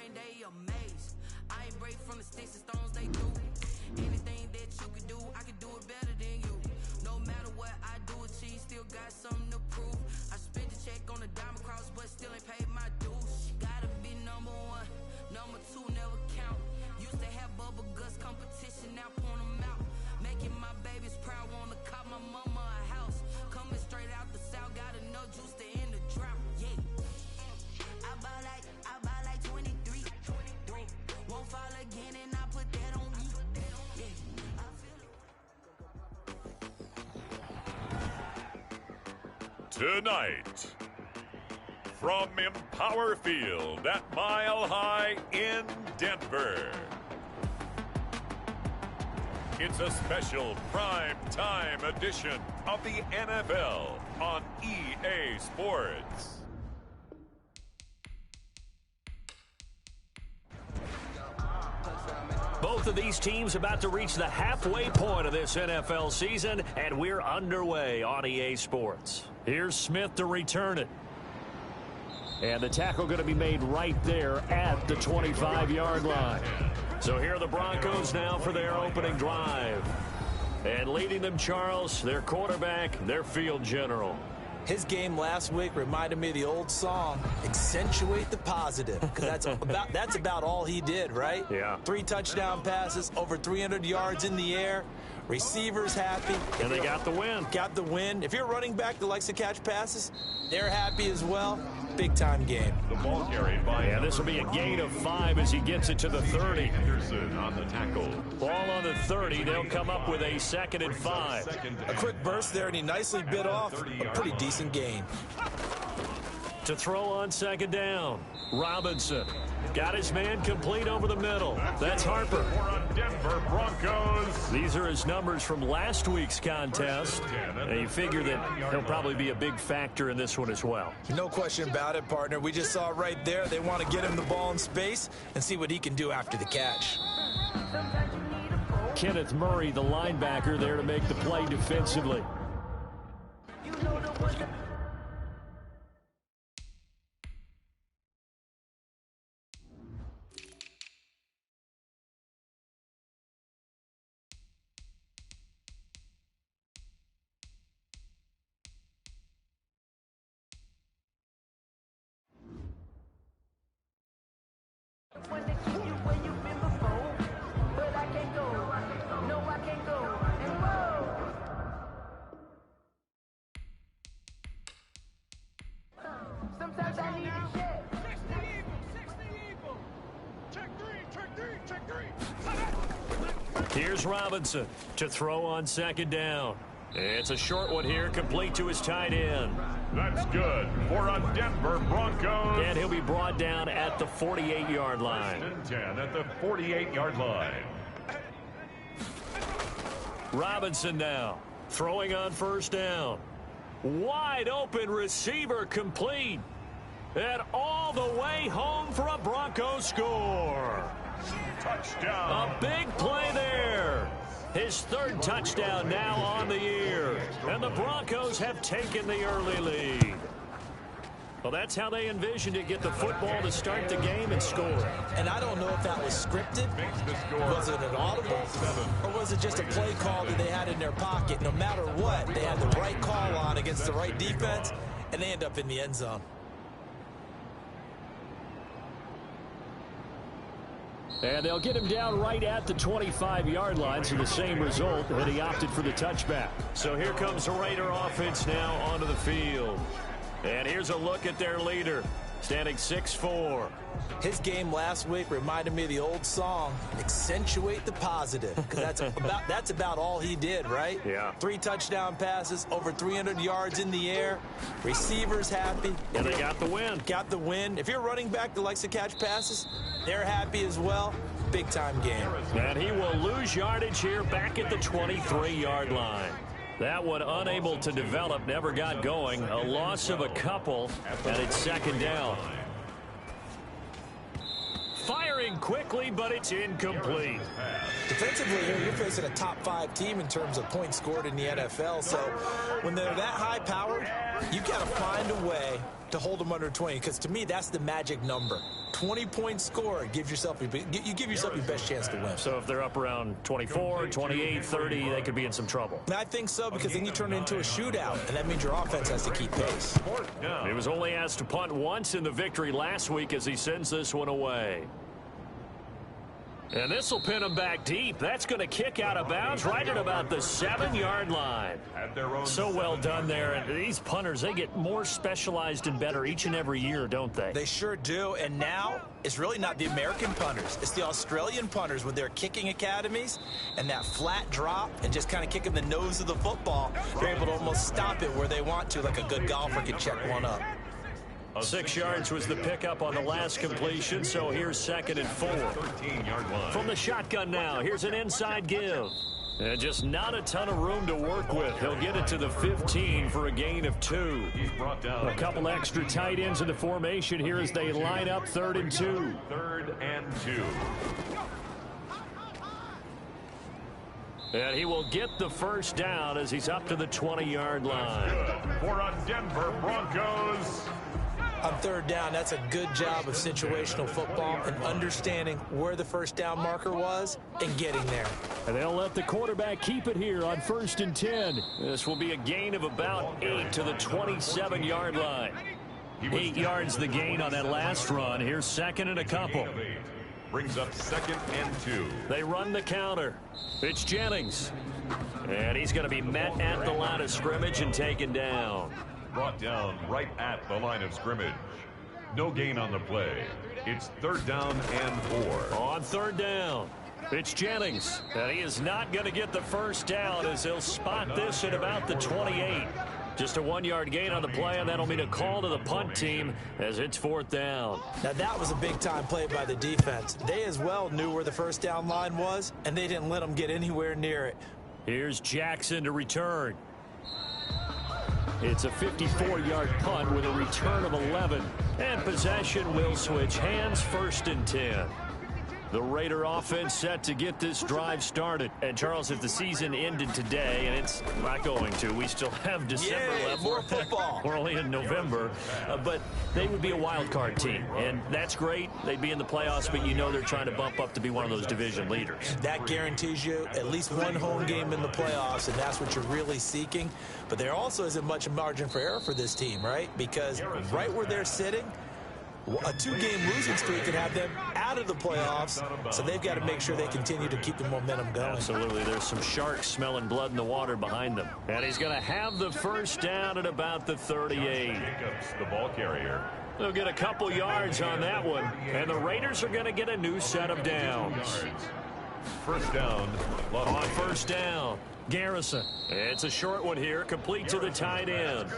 brain, they amazed. I ain't break from the sticks and stones they do. Anything that you can do, I can do it better than you. No matter what I do, achieve, still got something to prove. I spent the check on the diamond cross, but still ain't paid my dues. Gotta be number one, number two never count. Used to have bubble guts competition, now point them out. Making my babies proud, wanna cop my mama a house. Coming straight out the south, got enough juice to end the drought. Yeah, I buy like 23. Won't fall again, and I put that on me. Yeah, I feel it. Tonight, from Empower Field at Mile High in Denver, it's a special prime time edition of the NFL on EA Sports. Both of these teams about to reach the halfway point of this NFL season, and we're underway on EA Sports. Here's Smith to return it. And the tackle going to be made right there at the 25-yard line. So here are the Broncos now for their opening drive. And leading them, Charles, their quarterback, their field general. His game last week reminded me of the old song, accentuate the positive, because that's about all he did, right? Yeah. 3 touchdown passes, over 300 yards in the air, receivers happy. And they got the win. Got the win. If you're a running back that likes to catch passes, they're happy as well. Big-time game. The ball carried by this will be a gain of 5 as he gets it to the 30. Henderson on the tackle. Ball on the 30. They'll come up with a 2nd and 5. A quick burst there, and he nicely bit off a pretty decent gain. To throw on 2nd down, Robinson got his man complete over the middle. That's Harper. Denver Broncos. These are his numbers from last week's contest. And you figure that he'll probably be a big factor in this one as well. No question about it, partner. We just saw it right there. They want to get him the ball in space and see what he can do after the catch. Kenneth Murray, the linebacker, there to make the play defensively. Here's Robinson to throw on 2nd down. It's a short one here, complete to his tight end. That's good for a Denver Broncos. And he'll be brought down at the 48-yard line. 10 at the 48-yard line. Robinson now throwing on 1st down. Wide open receiver complete. And all the way home for a Broncos score. Touchdown. A big play there. His 3rd touchdown now on the year. And the Broncos have taken the early lead. Well, that's how they envisioned it, get the football to start the game and score. And I don't know if that was scripted, was it an audible, or was it just a play call that they had in their pocket. No matter what, they had the right call on against the right defense, and they end up in the end zone. And they'll get him down right at the 25-yard line, so the same result, and he opted for the touchback. So here comes the Raider offense now onto the field. And here's a look at their leader, standing 6'4". His game last week reminded me of the old song, accentuate the positive, because that's about all he did, right? Yeah. 3 touchdown passes, over 300 yards in the air, receivers happy. And they got the win. Got the win. If you're a running back that likes to catch passes, they're happy as well. Big-time game. And he will lose yardage here back at the 23-yard line. That one unable to develop, never got going. A loss of a couple, and it's 2nd down. Firing Returning quickly, but it's incomplete. Defensively here, you're facing a top 5 team in terms of points scored in the NFL. So when they're that high-powered, you got to find a way to hold them under 20, because to me, that's the magic number. 20 points scored, you give yourself your best chance to win. So if they're up around 24, 28, 30, they could be in some trouble. And I think so, because then you turn it into a shootout, and that means your offense has to keep pace. He was only asked to punt once in the victory last week as he sends this one away. And this will pin him back deep. That's going to kick out of bounds right at about the 7-yard line. So well done there. And these punters, they get more specialized and better each and every year, don't they? They sure do. And now it's really not the American punters. It's the Australian punters with their kicking academies and that flat drop and just kind of kicking the nose of the football. They're able to almost stop it where they want to, like a good golfer can check one up. 6 yards was the pickup on the last completion, so here's 2nd and 4. 13-yard line. From the shotgun now, here's an inside give. And just not a ton of room to work with. He'll get it to the 15 for a gain of 2. He's brought down a couple extra tight ends in the formation here as they line up 3rd and 2. 3rd and 2. And he will get the first down as he's up to the 20-yard line. For a Denver Broncos. On 3rd down, that's a good job of situational football and understanding where the first down marker was and getting there. And they'll let the quarterback keep it here on 1st and 10. This will be a gain of about 8 to the 27-yard line. 8 yards the gain on that last run. Here's 2nd and a couple. Brings up 2nd and 2. They run the counter. It's Jennings. And he's going to be met at the line of scrimmage and taken down. Brought down right at the line of scrimmage. No gain on the play. It's 3rd down and 4. On 3rd down, it's Jennings. And he is not going to get the first down as he'll spot this at about the 28. Just a 1-yard gain on the play, and that'll mean a call to the punt team as it's 4th down. Now that was a big-time play by the defense. They as well knew where the first down line was, and they didn't let them get anywhere near it. Here's Jackson to return. It's a 54-yard punt with a return of 11. And possession will switch hands, 1st and 10. The Raider offense set to get this drive started. And, Charles, if the season ended today, and it's not going to, we still have December left. More football. We're only in November. But they would be a wild card team. And that's great. They'd be in the playoffs, but you know they're trying to bump up to be one of those division leaders. That guarantees you at least one home game in the playoffs, and that's what you're really seeking. But there also isn't much margin for error for this team, right? Because right where they're sitting, a 2-game losing streak could have them out of the playoffs, so they've got to make sure they continue to keep the momentum going. Absolutely. There's some sharks smelling blood in the water behind them. And he's going to have the first down at about the 38. Jacobs, the ball carrier. They'll get a couple yards on that one, and the Raiders are going to get a new set of downs. 1st down. On 1st down, Garrison. It's a short one here, complete to the tight end.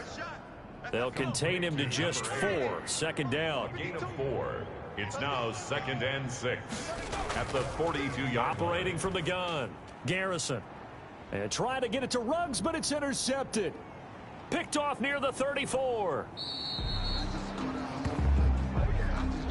They'll contain him to just 4. 2nd down. Gain of 4. It's now 2nd and 6 at the 42-yard. Operating from the gun, Garrison. And trying to get it to Ruggs, but it's intercepted. Picked off near the 34.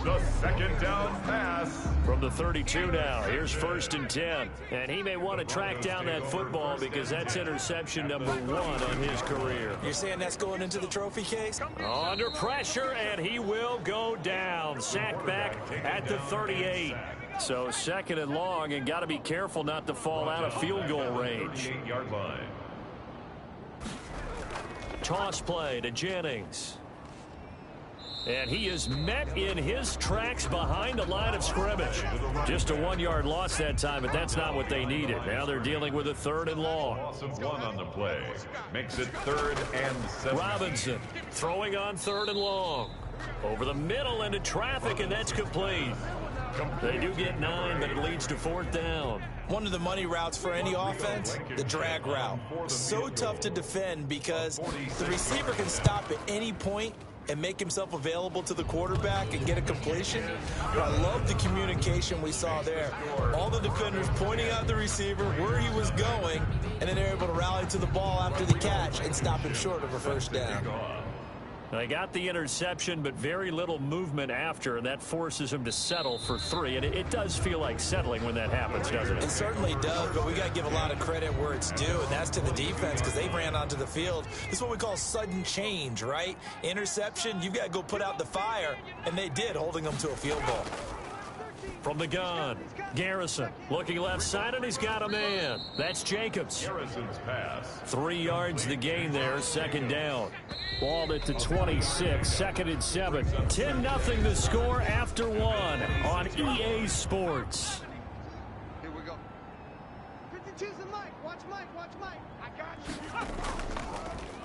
The 2nd down pass. From the 32 now, here's 1st and 10. And he may want to track down that football because that's interception number 1 on his career. You're saying that's going into the trophy case? Under pressure, and he will go down. Sacked back at the 38. So 2nd and long, and got to be careful not to fall out of field goal range. 38-yard line. Toss play to Jennings. And he is met in his tracks behind the line of scrimmage. Just a 1-yard loss that time, but that's not what they needed. Now they're dealing with a 3rd and long. Loss of 1 on the play. Makes it 3rd and 7. Robinson throwing on 3rd and long. Over the middle into traffic, and that's complete. They do get 9, but it leads to 4th down. One of the money routes for any offense, the drag route. So tough to defend because the receiver can stop at any point and make himself available to the quarterback and get a completion. But I love the communication we saw there. All the defenders pointing out the receiver, where he was going, and then they're able to rally to the ball after the catch and stop him short of a first down. They got the interception, but very little movement after, and that forces him to settle for 3. And it does feel like settling when that happens, doesn't it? It certainly does, but we got to give a lot of credit where it's due, and that's to the defense because they ran onto the field. This is what we call sudden change, right? Interception, you've got to go put out the fire, and they did, holding them to a field goal. From the gun, Garrison looking left side, and he's got a man. That's Jacobs. Garrison's pass. 3 yards the gain there, second down. Ball at the 26, second and 7. 10-0 the score after 1 on EA Sports. Here we go. 52's the mic. Watch Mike. Watch Mike. I got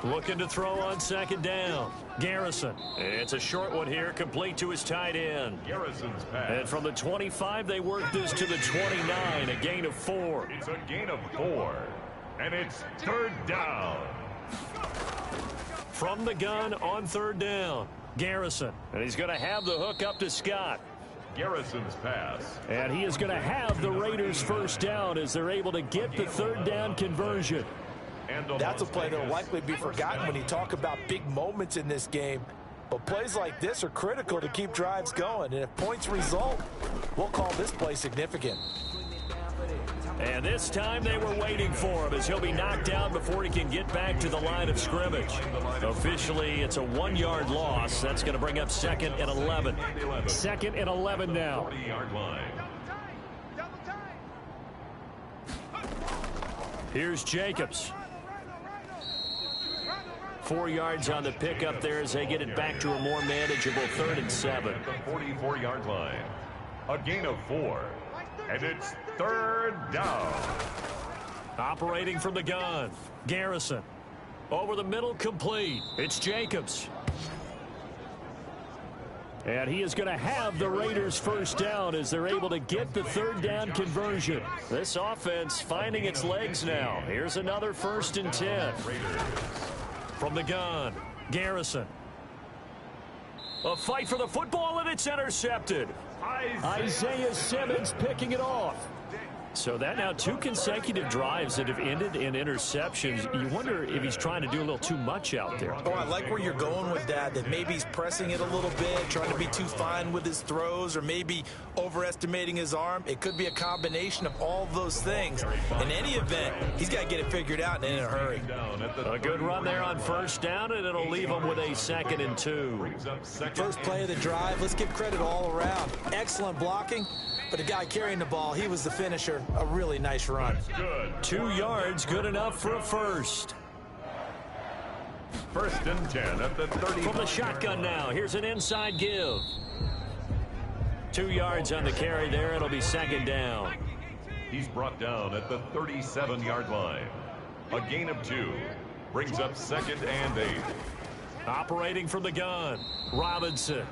you. Looking to throw on second down. Garrison. It's a short one here, complete to his tight end. Garrison's pass. And from the 25, they work this to the 29, a gain of 4. It's a gain of 4. And it's third down. From the gun on third down, Garrison. And he's going to have the hook up to Scott. Garrison's pass. And he is going to have the Raiders first down as they're able to get the third down conversion. That's a play that will likely be forgotten when you talk about big moments in this game. But plays like this are critical to keep drives going. And if points result, we'll call this play significant. And this time they were waiting for him as he'll be knocked down before he can get back to the line of scrimmage. Officially, it's a 1-yard loss. That's going to bring up 2nd and 11. 2nd and 11 now. 40-yard line. Here's Jacobs. 4 yards on the pickup there as they get it back to a more manageable 3rd and 7. At the 44-yard line. A gain of 4. And it's third down. Operating from the gun, Garrison. Over the middle, complete. It's Jacobs. And he is going to have the Raiders first down as they're able to get the third down conversion. This offense finding its legs now. Here's another 1st and 10. From the gun, Garrison. A fight for the football, and it's intercepted. Isaiah Simmons picking it off. So that now 2 consecutive drives that have ended in interceptions. You wonder if he's trying to do a little too much out there. Oh, I like where you're going with that maybe he's pressing it a little bit, trying to be too fine with his throws, or maybe overestimating his arm. It could be a combination of all of those things. In any event, he's got to get it figured out and in a hurry. A good run there on first down, and it'll leave him with a 2nd and 2. First play of the drive, let's give credit all around. Excellent blocking. But the guy carrying the ball, he was the finisher. A really nice run. 2 yards, good enough for a first. 1st and 10 at the 30. From the shotgun now, here's an inside give. 2 yards on the carry there. It'll be 2nd down. He's brought down at the 37-yard line. A gain of 2. Brings up 2nd and 8. Operating from the gun, Robinson.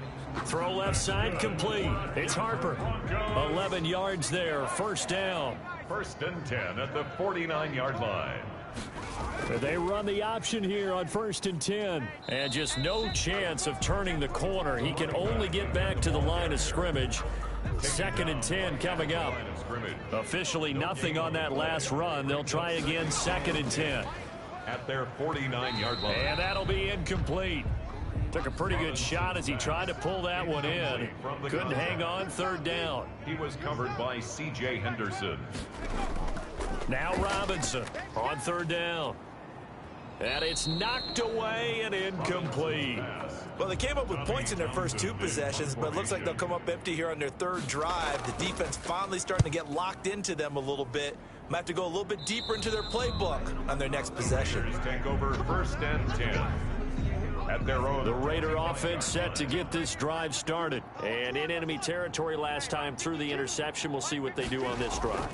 Throw left side, complete. It's Harper. 11 yards there, first down. 1st and 10 at the 49-yard line. They run the option here on 1st and 10. And just no chance of turning the corner. He can only get back to the line of scrimmage. 2nd and 10 coming up. Officially nothing on that last run. They'll try again, 2nd and 10. At their 49-yard line. And that'll be incomplete. Took a pretty good shot as he tried to pull that one in. Couldn't hang on, 3rd down. He was covered by C.J. Henderson. Now Robinson on 3rd down. And it's knocked away and incomplete. Well, they came up with points in their first 2 possessions, but it looks like they'll come up empty here on their 3rd drive. The defense finally starting to get locked into them a little bit. Might have to go a little bit deeper into their playbook on their next possession. Take over 1st and 10. At their own. The Raider offense set to get this drive started. And in enemy territory last time through the interception. We'll see what they do on this drive.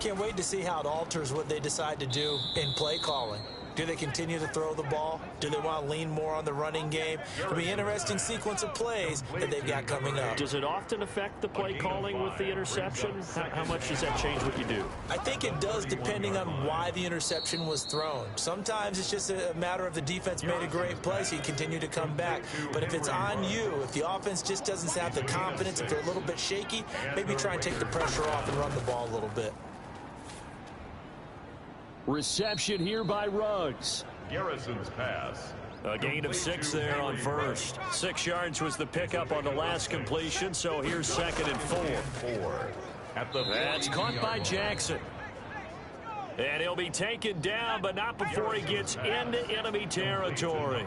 Can't wait to see how it alters what they decide to do in play calling. Do they continue to throw the ball? Do they want to lean more on the running game? It'll be an interesting sequence of plays that they've got coming up. Does it often affect the play calling with the interception? How much does that change what you do? I think it does, depending on why the interception was thrown. Sometimes it's just a matter of the defense made a great play, so you continue to come back. But if it's on you, if the offense just doesn't have the confidence, if they're a little bit shaky, maybe try and take the pressure off and run the ball a little bit. Reception here by Ruggs. Garrison's pass. A gain of 6 there on first. 6 yards was the pickup on the last completion, so here's 2nd and 4. That's caught by Jackson. And he'll be taken down, but not before he gets into enemy territory.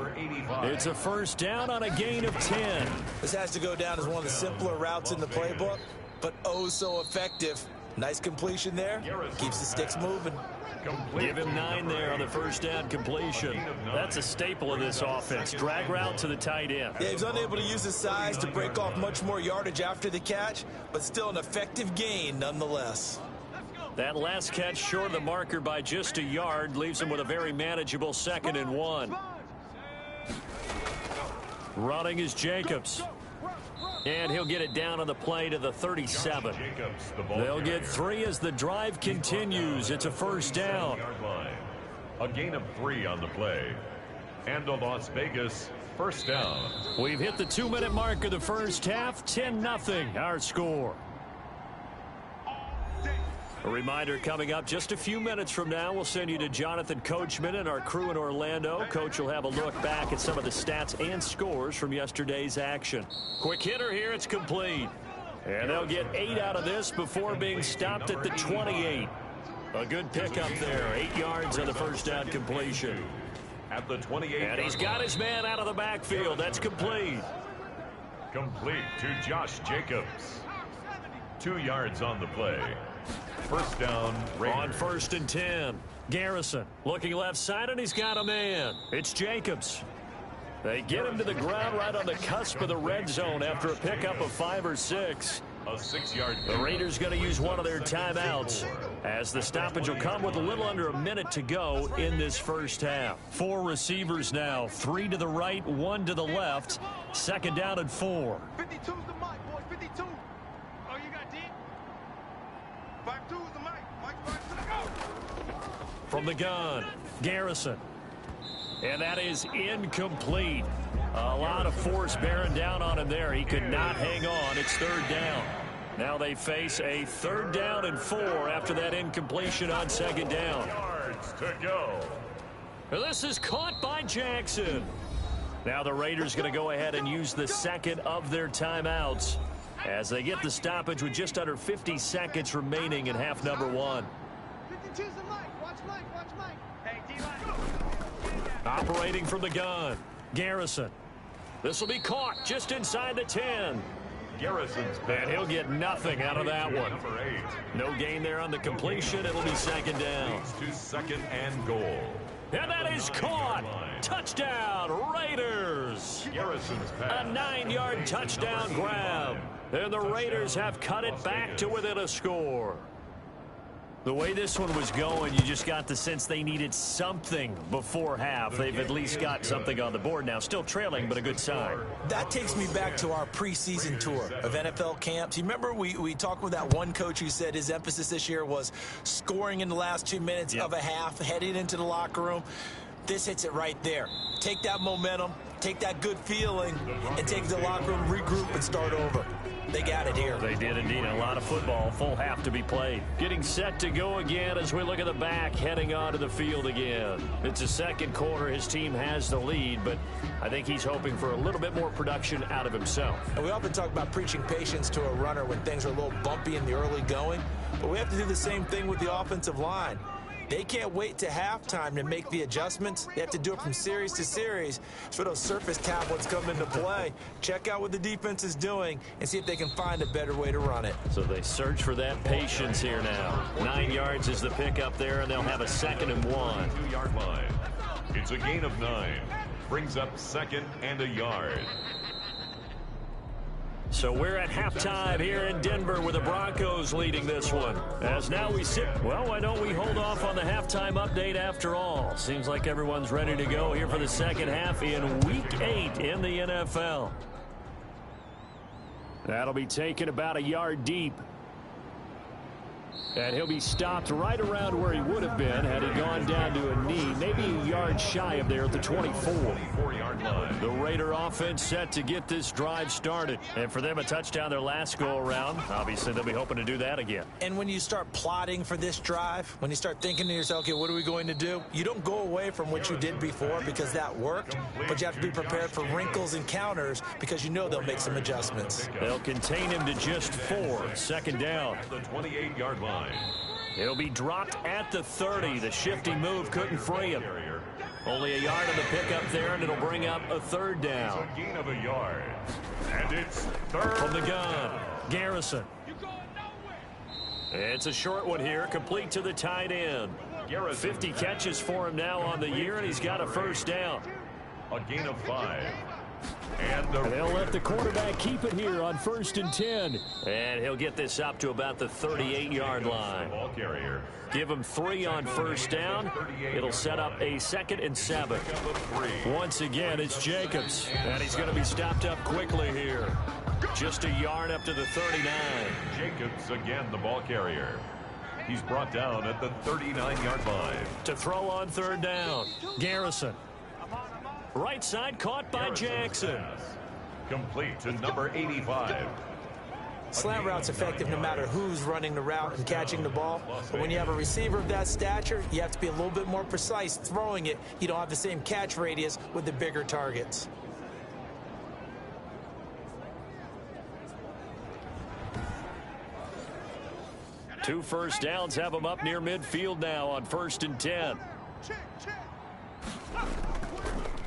It's a first down on a gain of 10. This has to go down as one of the simpler routes in the playbook, but oh so effective. Nice completion there. Keeps the sticks moving. Give him 9 there on the first down completion. That's a staple of this offense. Drag route to the tight end. Yeah, he's unable to use his size to break off much more yardage after the catch, but still an effective gain nonetheless. That last catch short of the marker by just a yard leaves him with a very manageable 2nd and 1. Running is Jacobs. And he'll get it down on the play to the 37. They'll get 3 as the drive continues. It's a first down. A gain of 3 on the play. And a Las Vegas first down. We've hit the 2-minute mark of the first half. 10-0 our score. A reminder coming up just a few minutes from now, we'll send you to Jonathan Coachman and our crew in Orlando. Coach will have a look back at some of the stats and scores from yesterday's action. Quick hitter here, it's complete. And they'll get 8 out of this before being stopped at the 28. A good pickup there, 8 yards on the first down completion. At the 28. And he's got his man out of the backfield. That's complete. Complete to Josh Jacobs. 2 yards on the play. First down, Raiders. On 1st and 10. Garrison looking left side, and he's got a man. It's Jacobs. They get him to the ground right on the cusp of the red zone after a pickup of 5 or 6. A 6-yard. The Raiders going to use one of their timeouts as the stoppage will come with a little under a minute to go in this first half. 4 receivers now, 3 to the right, 1 to the left. 2nd down and 4. 52's the mic, boy. 52. Oh, you got deep? 52's the mic. Mike, back to the go. From the gun, Garrison. And that is incomplete. A lot of force bearing down on him there. He could not hang on. It's 3rd down. Now they face a 3rd down and 4 after that incompletion on 2nd down. Yards to go. This is caught by Jackson. Now the Raiders going to go ahead and use the 2nd of their timeouts as they get the stoppage with just under 50 seconds remaining in half number 1. 52's the mic. Watch Mike. Watch Mike. Hey, D-line. Operating from the gun, Garrison. This will be caught just inside the 10. Garrison's And he'll get nothing out of that one. Number 8. No gain there on the completion. It'll be 2nd down. To 2nd and goal. And that is caught. Touchdown, Raiders. Garrison's A pass. 9-yard touchdown grab. And the Raiders have cut it back to within a score. The way this one was going, you just got the sense they needed something before half. They've at least got something on the board now. Still trailing, but a good sign. That takes me back to our preseason tour of NFL camps. You remember we talked with that one coach who said his emphasis this year was scoring in the last 2 minutes of a half, heading into the locker room. This hits it right there. Take that momentum, take that good feeling, and take the locker room, regroup, and start over. They got it here. They did indeed. A lot of football, full half to be played. Getting set to go again as we look at the back, heading onto the field again. It's a 2nd quarter. His team has the lead, but I think he's hoping for a little bit more production out of himself. And we often talk about preaching patience to a runner when things are a little bumpy in the early going, but we have to do the same thing with the offensive line. They can't wait to halftime to make the adjustments. They have to do it from series to series. So those surface tablets come into play. Check out what the defense is doing and see if they can find a better way to run it. So they search for that patience here now. 9 yards is the pickup there, and they'll have a 2nd and 1. 2-yard line. It's a gain of 9. Brings up 2nd and a yard. So we're at halftime here in Denver with the Broncos leading this one. As now we sit, well, why don't we hold off on the halftime update after all? Seems like everyone's ready to go here for the 2nd half in Week 8 in the NFL. That'll be taken about a yard deep. And he'll be stopped right around where he would have been had he gone down to a knee, maybe a yard shy of there at the 24-yard line. The Raider offense set to get this drive started. And for them, a touchdown their last go-around. Obviously, they'll be hoping to do that again. And when you start plotting for this drive, when you start thinking to yourself, okay, what are we going to do? You don't go away from what you did before because that worked, but you have to be prepared for wrinkles and counters because you know they'll make some adjustments. They'll contain him to just 4. Second down. The 28-yard line. He'll be dropped at the 30. The shifty move couldn't free him. Only a yard on the pickup there, and it'll bring up a third down. A gain of a yard. And it's third. From the gun, Garrison. It's a short one here, complete to the tight end. 50 catches for him now on the year, and he's got a first down. A gain of 5. And they'll let the quarterback keep it here on 1st and 10. And he'll get this up to about the 38-yard line. Give him 3 on first down. It'll set up a 2nd and 7. Once again, it's Jacobs. And he's going to be stopped up quickly here. Just a yard up to the 39. Jacobs again, the ball carrier. He's brought down at the 39-yard line. To throw on 3rd down, Garrison. Right side caught by Jackson. Complete to number 85. Slant route's effective no matter who's running the route and catching the ball. But when you have a receiver of that stature, you have to be a little bit more precise throwing it. You don't have the same catch radius with the bigger targets. Two first downs have him up near midfield now on 1st and 10.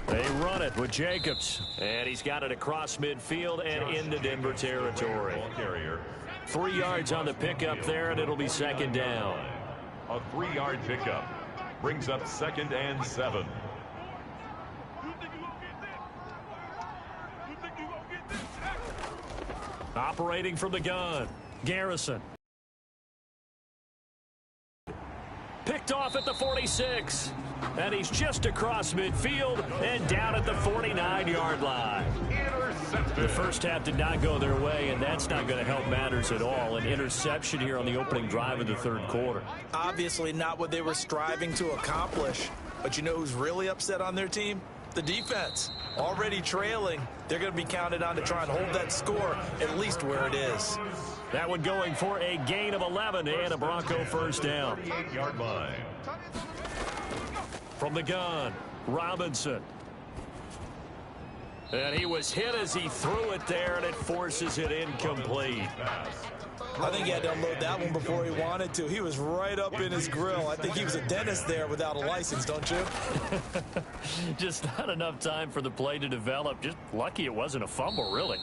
They run it with Jacobs, and he's got it across midfield and into Denver territory. 3 yards on the pickup there, and it'll be 2nd down. A 3-yard pickup brings up 2nd and 7. Operating from the gun, Garrison. Picked off at the 46. And he's just across midfield and down at the 49-yard line. The first half did not go their way, and that's not going to help matters at all. An interception here on the opening drive of the 3rd quarter. Obviously not what they were striving to accomplish. But you know who's really upset on their team? The defense. Already trailing. They're going to be counted on to try and hold that score at least where it is. That one going for a gain of 11 and a Bronco first down. 38-yard line. From the gun, Robinson. And he was hit as he threw it there, and it forces it incomplete. I think he had to unload that one before he wanted to. He was right up in his grill. I think he was a dentist there without a license, don't you? Just not enough time for the play to develop. Just lucky it wasn't a fumble, really.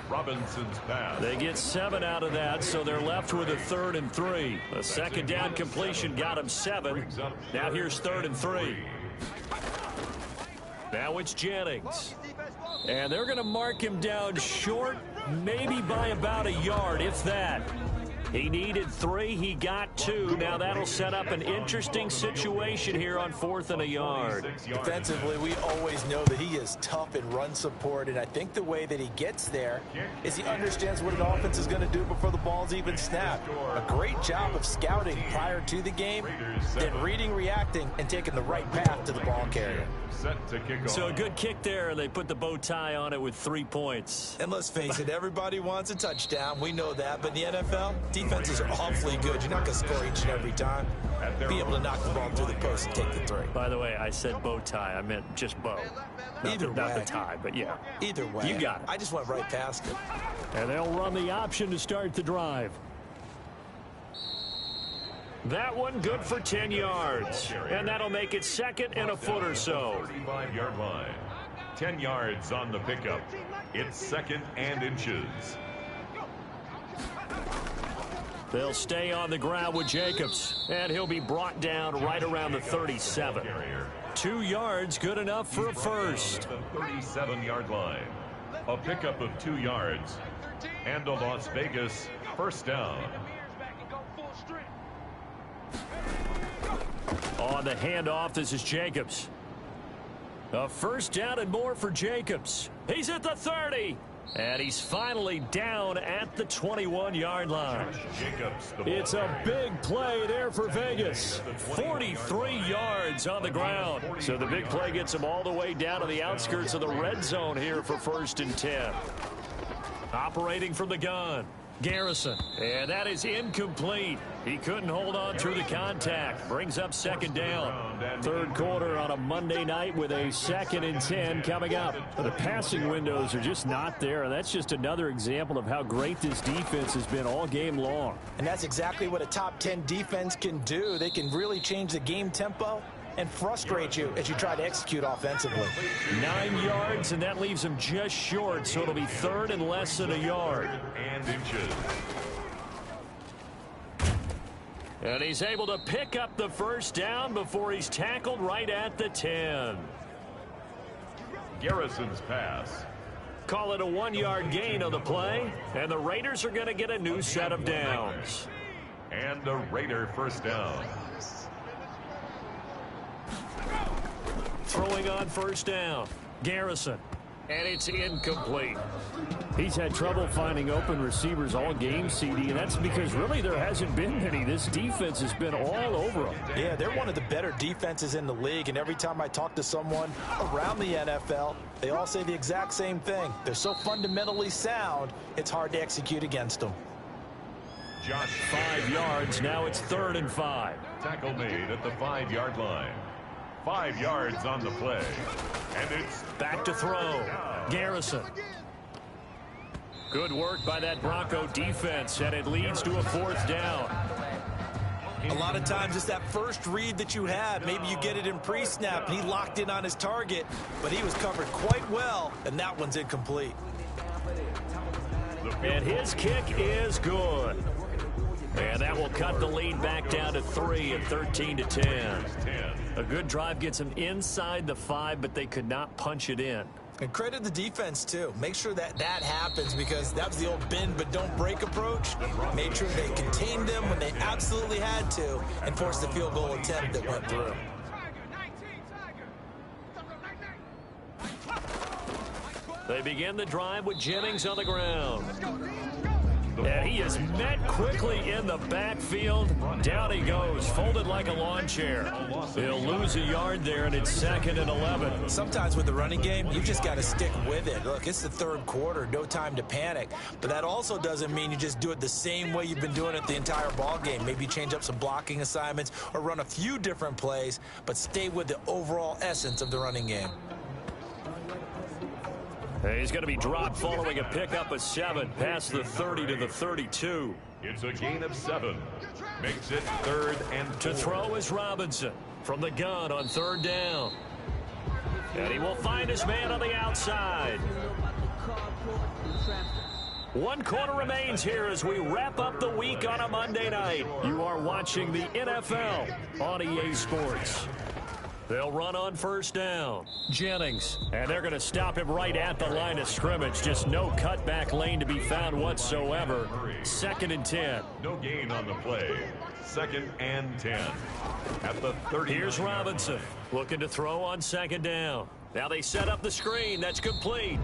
Robinson's pass. They get 7 out of that, so they're left with a 3rd and 3. A 2nd down completion got him 7. Now here's 3rd and 3. Now it's Jennings. And they're going to mark him down short, maybe by about a yard, if that. He needed 3. He got 2. Now that'll set up an interesting situation here on 4th and a yard. Defensively, we always know that he is tough in run support, and I think the way that he gets there is he understands what an offense is going to do before the ball's even snapped. A great job of scouting prior to the game, then reading, reacting, and taking the right path to the ball carrier. So a good kick there, and they put the bow tie on it with 3 points. And let's face it, everybody wants a touchdown. We know that, but in the NFL, defenses are awfully good. You're not going to score each and every time. Be able to knock the ball through the post and take the 3. By the way, I said bow tie. I meant just bow. Not the tie, but yeah. Either way. You got it. I just went right past it. And they'll run the option to start the drive. That one good for 10 yards. And that'll make it 2nd and a foot or so. 35-yard line. 10 yards on the pickup. It's 2nd and inches. They'll stay on the ground with Jacobs. And he'll be brought down right around the 37. 2 yards, good enough for a first. The 37-yard line. A pickup of 2 yards. And a Las Vegas first down. On the handoff, this is Jacobs. A first down and more for Jacobs. He's at the 30. And he's finally down at the 21-yard line. It's a big play there for Vegas. 43 yards on the ground. So the big play gets him all the way down to the outskirts of the red zone here for 1st and 10. Operating from the gun, Garrison. And that is incomplete. He couldn't hold on through the contact. Brings up 2nd down. 3rd quarter on a Monday night with a 2nd and 10 coming up. The passing windows are just not there. And that's just another example of how great this defense has been all game long. And that's exactly what a top 10 defense can do. They can really change the game tempo and frustrate you as you try to execute offensively. 9 yards, and that leaves him just short, so it'll be 3rd and less than a yard. And he's able to pick up the 1st down before he's tackled right at the 10. Garrison's pass. Call it a 1-yard gain on the play, and the Raiders are going to get a new set of downs. And a Raider 1st down. Throwing on 1st down, Garrison. And it's incomplete. He's had trouble finding open receivers all game, CD, and that's because really there hasn't been any. This defense has been all over them. Yeah, they're one of the better defenses in the league, and every time I talk to someone around the NFL, they all say the exact same thing. They're so fundamentally sound, it's hard to execute against them. Josh, 5 yards, now it's 3rd and 5. Tackle made at the 5-yard line. 5 yards on the play. And it's back to throw. Garrison. Good work by that Bronco defense, and it leads to a 4th down. A lot of times it's that first read that you have. Maybe you get it in pre-snap, and he locked in on his target, but he was covered quite well, and that one's incomplete. And his kick is good. And that will cut the lead back down to 3 at 13-10. A good drive gets them inside the 5, but they could not punch it in. And credit the defense, too. Make sure that happens, because that was the old bend but don't break approach. Made sure they contained them when they absolutely had to and forced the field goal attempt that went through. They begin the drive with Jennings on the ground. And he is met quickly in the backfield. Down he goes, folded like a lawn chair. He'll lose a yard there, and it's 2nd and 11. Sometimes with the running game, you just got to stick with it. Look, it's the 3rd quarter, no time to panic. But that also doesn't mean you just do it the same way you've been doing it the entire ball game. Maybe change up some blocking assignments or run a few different plays, but stay with the overall essence of the running game. He's going to be dropped following a pickup of 7 past the 30 to the 32. It's a gain of 7. Makes it 3rd and 4. To throw is Robinson from the gun on 3rd down. And he will find his man on the outside. 1 quarter remains here as we wrap up the week on a Monday night. You are watching the NFL on EA Sports. They'll run on 1st down. Jennings. And they're going to stop him right at the line of scrimmage. Just no cutback lane to be found whatsoever. 2nd and 10. No gain on the play. 2nd and 10. At the 30. Here's Robinson looking to throw on 2nd down. Now they set up the screen. That's complete.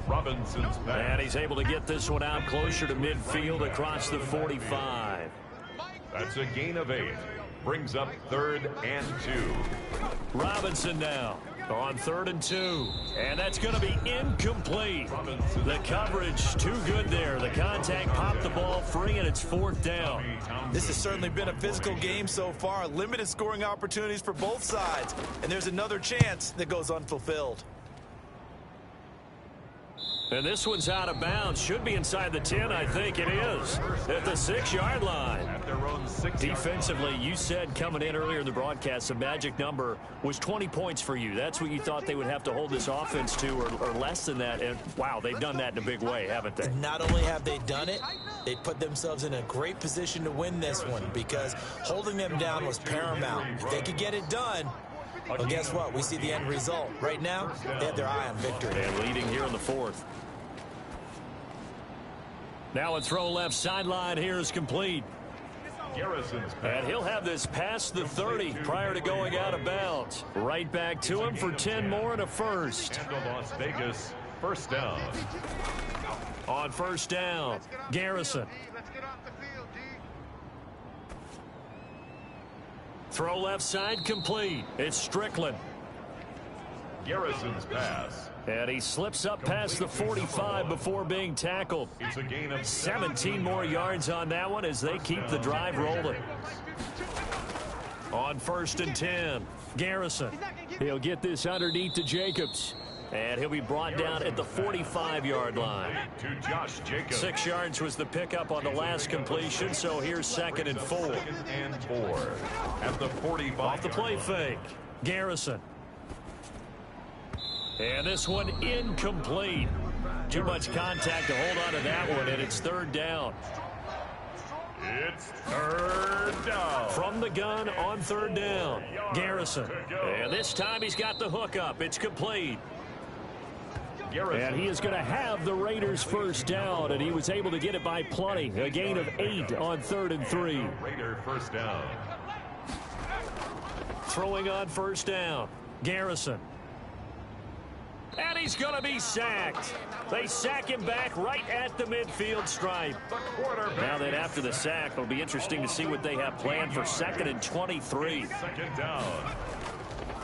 Robinson's pass. And he's able to get this one out closer to midfield across the 45. That's a gain of 8. Brings up 3rd and 2. Robinson now on 3rd and 2. And that's going to be incomplete. The coverage too good there. The contact popped the ball free, and it's 4th down. This has certainly been a physical game so far. Limited scoring opportunities for both sides. And there's another chance that goes unfulfilled. And this one's out of bounds. Should be inside the 10, I think it is. At the 6-yard line. At their own 6-yard Defensively, you said coming in earlier in the broadcast, the magic number was 20 points for you. That's what you thought they would have to hold this offense to, or less than that. And, wow, they've done that in a big way, haven't they? Not only have they done it, they put themselves in a great position to win this one, because holding them down was paramount. If they could get it done, well, guess what? We see the end result. Right now, they have their eye on victory. And leading here in the 4th. Now a throw left sideline here is complete. And he'll have this past the 30 prior to going out of bounds. Right back to him for 10 more and a first. Las Vegas First down. On first down, Garrison. Let's get off the field, D. Throw left side complete. It's Strickland. Garrison's pass. And he slips up past the 45 before being tackled. It's a gain of 17 more yards on that one as they keep the drive rolling. On first and 10, Garrison. He'll get this underneath to Jacobs. And he'll be brought down at the 45-yard line. To Josh Jacobs. 6 yards was the pickup on the last completion, so here's second and 4. Second and 4 at the 45. Off the play fake, Garrison. And this one incomplete. Too much contact to hold on to that one, and it's third down. It's third down. From the gun on third down, Garrison. And this time he's got the hookup. It's complete. And he is going to have the Raiders first down, and he was able to get it by plenty. A gain of 8 on third and 3. Raider first down. Throwing on first down, Garrison. And he's going to be sacked. They sack him back right at the midfield stripe. Now that after the sack, it'll be interesting to see what they have planned for second and 23. Second down.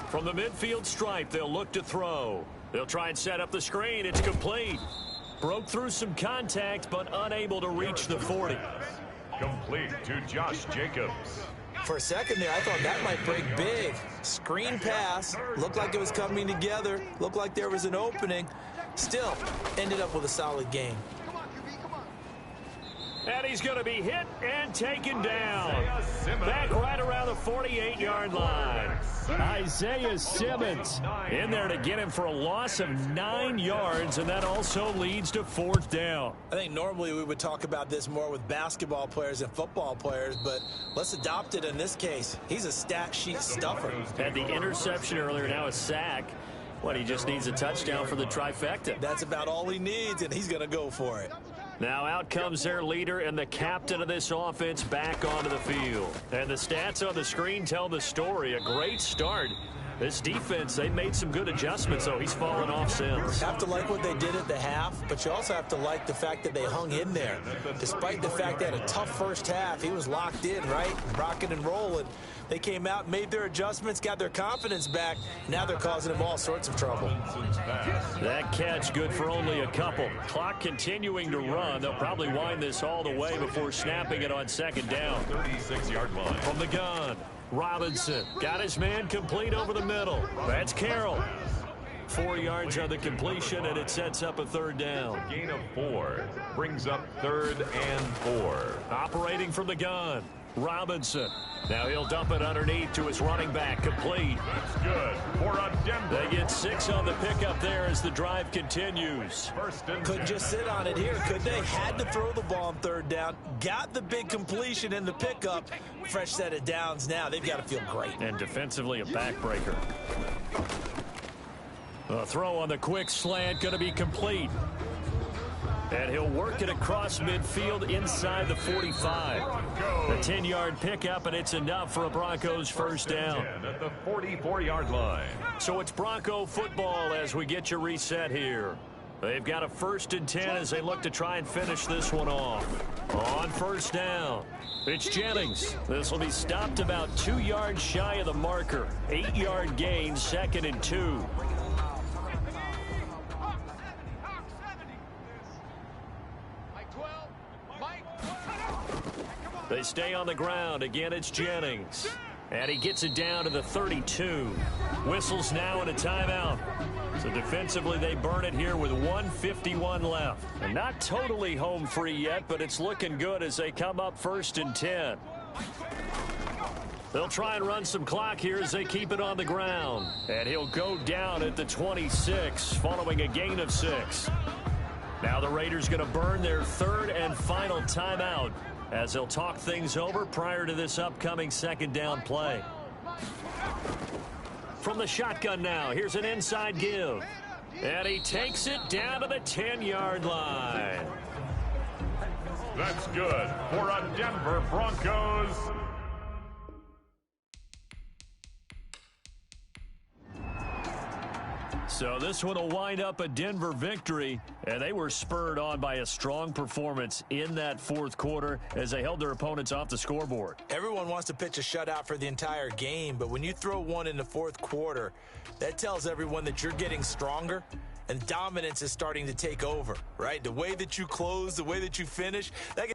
From the midfield stripe, they'll look to throw. They'll try and set up the screen. It's complete. Broke through some contact, but unable to reach the 40. Complete to Josh Jacobs. For a second there, I thought that might break big. Screen pass. Looked like it was coming together. Looked like there was an opening. Still, ended up with a solid game. And he's going to be hit and taken down. Back right around the 48-yard line. Isaiah Simmons in there to get him for a loss of 9 yards, and that also leads to fourth down. I think normally we would talk about this more with basketball players and football players, but let's adopt it in this case. He's a stat sheet stuffer. Had the interception earlier, now a sack. What, he just needs a touchdown for the trifecta. That's about all he needs, and he's going to go for it. Now out comes their leader and the captain of this offense back onto the field. And the stats on the screen tell the story. A great start. This defense, they made some good adjustments, though. He's fallen off since. You have to like what they did at the half, but you also have to like the fact that they hung in there. Despite the fact they had a tough first half, he was locked in, right? Rocking and rolling. They came out, made their adjustments, got their confidence back. Now they're causing him all sorts of trouble. That catch good for only a couple. Clock continuing to run. They'll probably wind this all the way before snapping it on second down. 36-yard line. From the gun, Robinson got his man complete over the middle. That's Carroll. 4 yards on the completion, and it sets up a third down. Gain of 4 brings up third and 4. Operating from the gun, Robinson. Now he'll dump it underneath to his running back, complete. That's good for a Denver. They get 6 on the pickup there as the drive continues. Couldn't just sit on it here, could they? Had to throw the ball on third down. Got the big completion in the pickup. Fresh set of downs now. They've got to feel great. And defensively a backbreaker. A throw on the quick slant going to be complete. And he'll work it across midfield inside the 45. A 10-yard pickup, and it's enough for a Broncos first down. At the 44-yard line. So it's Bronco football as we get you reset here. They've got a first and 10 as they look to try and finish this one off. On first down, it's Jennings. This will be stopped about 2 yards shy of the marker. 8-yard gain, second and 2. They stay on the ground. Again, it's Jennings. And he gets it down to the 32. Whistles now and a timeout. So defensively, they burn it here with 1:51 left. And not totally home free yet, but it's looking good as they come up first and 10. They'll try and run some clock here as they keep it on the ground. And he'll go down at the 26 following a gain of 6. Now the Raiders going to burn their third and final timeout as they'll talk things over prior to this upcoming second down play. From the shotgun now, here's an inside give. And he takes it down to the 10-yard line. That's good for a Denver Broncos. So this one will wind up a Denver victory, and they were spurred on by a strong performance in that fourth quarter as they held their opponents off the scoreboard. Everyone wants to pitch a shutout for the entire game, but when you throw one in the fourth quarter, that tells everyone that you're getting stronger and dominance is starting to take over, right? The way that you close, the way that you finish, that